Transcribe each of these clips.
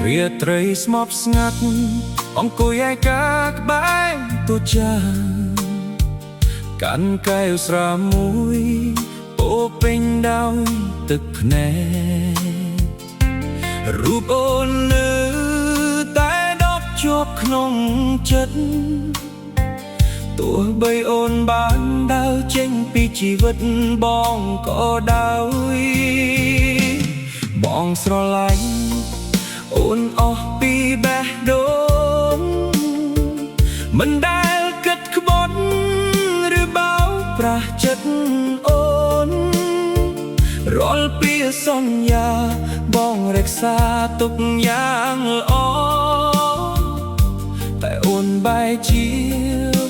រាត្រីស្មប់ស្ងាត់អង្គុយឯកាក្បែរទូចាកាន់កែវស្រាមួយពោពេញដោយទឹកភ្នែករូបអូននៅតែដប់ជាប់ក្នុងចិត្តទោះបីអូនបានដើរចេញពីជីវិតបងក៏ដោយបងស្រឡាញ់អូនអស់ពីបេះដូងមិនដែលគិតក្បត់ឬបោកប្រាស់ចិត្តអូនរាល់ពាក្យសន្យាបងរក្សាទុកយ៉ាងល្អតែអូនបែរជា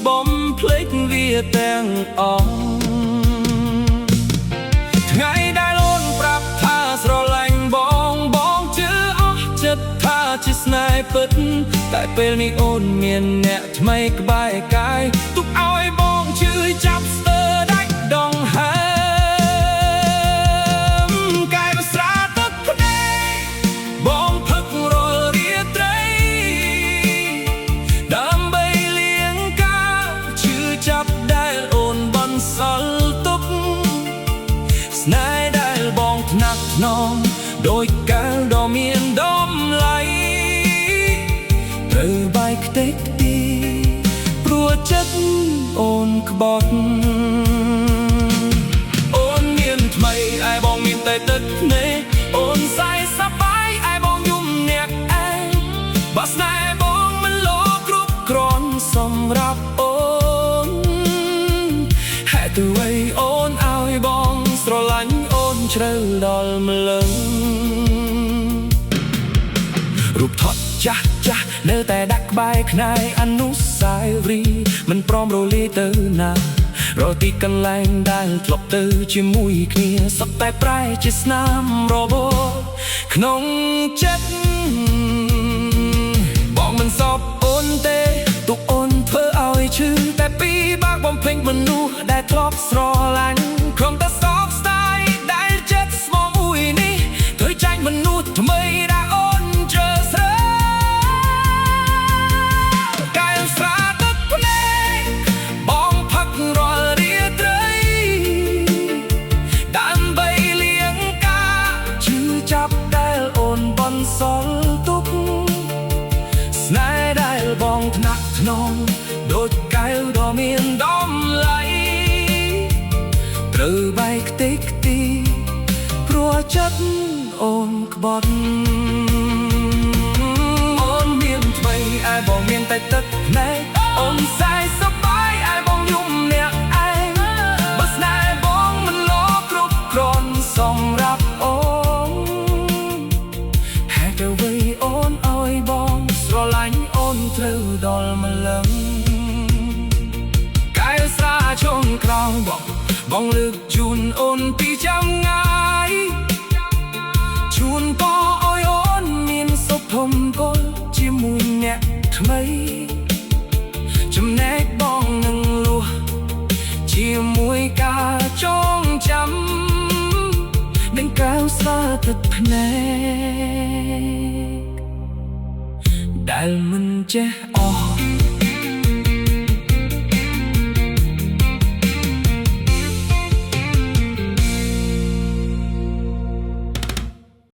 បំភ្លេចវាទាំងអស់ថ្ងៃដែលអូនប្រាប់ថាស្រឡាញ់បងជឿអស់ចិត្តថាជាស្នេហ៍ពិតតែពេលនេះអូនមានអ្នកថ្មីក្បែរកាយទុកឲ្យបងជឿចាប់ស្ទើរដាច់ដងហើកាយវាស្រាទឹកភ្នែកបងផឹករាល់រាត្រីដើម្បីលៀងការជឿចាប់ដែលអូនបន្សល់ទុកស្នេហ៍ដែលបងថ្នាក់ថ្នមដោយកាលដ៏មានតម្លៃត្រូវបែកខ្ទេចទីព្រោះចិត្តអូនក្បត់អូនមានថ្មីឯបងមានតែទឹកភ្នែកអូនសែសប្បាយឯបងយំអ្នកឯងបើស្នេហ៍បងមិនលោគ្រប់គ្រាន់សម្រាប់អូនហេតុអ្វីអូនឲ្យបងស្រឡាញ់អូនជ្រៅដល់ម្លឹងរូបថតចាស់នៅតែដាក់ក្បែរខ្នែអនុស្សាវរីយ៍មិនព្រមរលាយទៅណារកទីកន្លែងដែលធ្លាប់ទៅជាមួយគ្នាសុទ្ធតែប្រែជាស្នាមរបូរក្នុងចិត្តបងមិនសពអូនទេទុកអូនធ្វើឲ្យឈឺតែពីបាក់បំភ្លេចមនុស្សដែលធ្លាប់ស្រឡាញ់ក្រុមតែសោកស្ដាយដែលចិត្តស្មោះមួយនេះធ្វើចាញ់មនុស្សថ្មីដែលអូនជ្រើសរើសសល់ទុកស្នេហ៍ដែលបងថ្នាក់ថ្នមដូចកែវដ៏មានតម្លៃត្រូវបែកខ្ទេចខ្ទីព្រោះចិត្តអូនក្បត់អូនមានថ្មីឯបងមានតែទឹកភ្នែកអូនសែសប្បាយឯបងយំអ្នកឯងបើស្នេហ៍បងមិនលោគ្រប់គ្រាន់សម្រាប់អូនទៅវិញអូនឲ្យបងស្រឡាញ់អូនត្រូវដល់ម្លឹងកាយស្រាជុំក្រោយបងលើកជូនអូនពីចាំងាយជូនក៏ឲ្យអូនមានសុខធំគល់ជាមួយអ្នកថ្មីចំណែកបងនឹងលួសជាមួយការចងចាំនឹងកៅសាទឹកភ្នែកដែលមិនចេះអស់